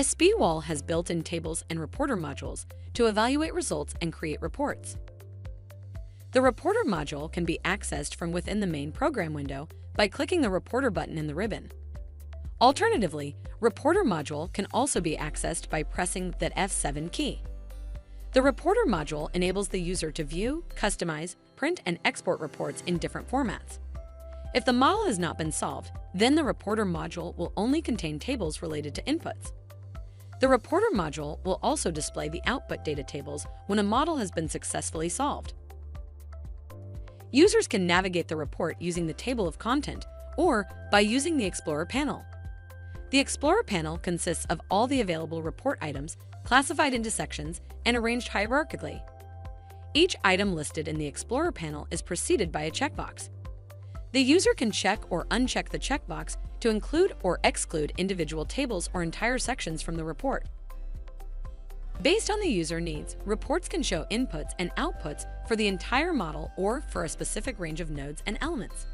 spWall has built-in tables and reporter modules to evaluate results and create reports. The reporter module can be accessed from within the main program window by clicking the reporter button in the ribbon. Alternatively, reporter module can also be accessed by pressing that F7 key. The reporter module enables the user to view, customize, print, and export reports in different formats. If the model has not been solved, then the reporter module will only contain tables related to inputs. The reporter module will also display the output data tables when a model has been successfully solved. Users can navigate the report using the table of content or by using the Explorer panel. The Explorer panel consists of all the available report items classified into sections and arranged hierarchically. Each item listed in the Explorer panel is preceded by a checkbox. The user can check or uncheck the checkbox to include or exclude individual tables or entire sections from the report. Based on the user needs, reports can show inputs and outputs for the entire model or for a specific range of nodes and elements.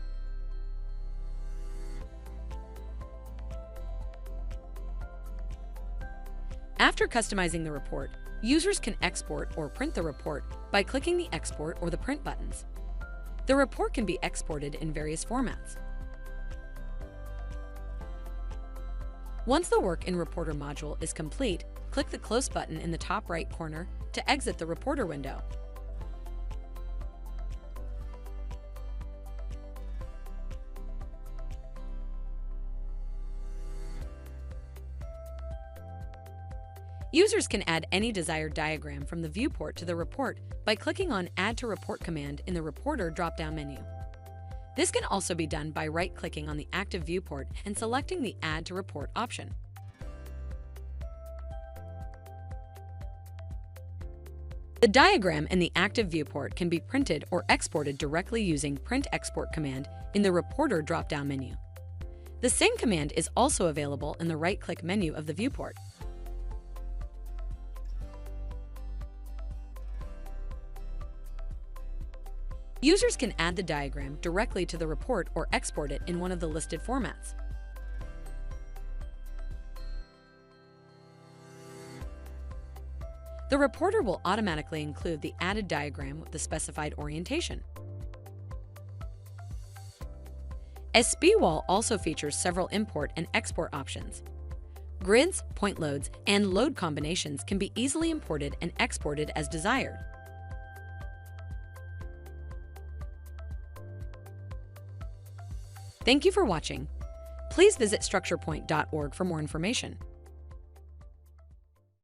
After customizing the report, users can export or print the report by clicking the Export or the Print buttons. The report can be exported in various formats. Once the work in Reporter module is complete, click the Close button in the top right corner to exit the Reporter window. Users can add any desired diagram from the viewport to the report by clicking on Add to Report command in the Reporter drop-down menu. This can also be done by right-clicking on the active viewport and selecting the Add to Report option. The diagram in the active viewport can be printed or exported directly using Print Export command in the Reporter drop-down menu. The same command is also available in the right-click menu of the viewport. Users can add the diagram directly to the report or export it in one of the listed formats. The reporter will automatically include the added diagram with the specified orientation. spWall also features several import and export options. Grids, point loads, and load combinations can be easily imported and exported as desired. Thank you for watching. Please visit StructurePoint.org for more information.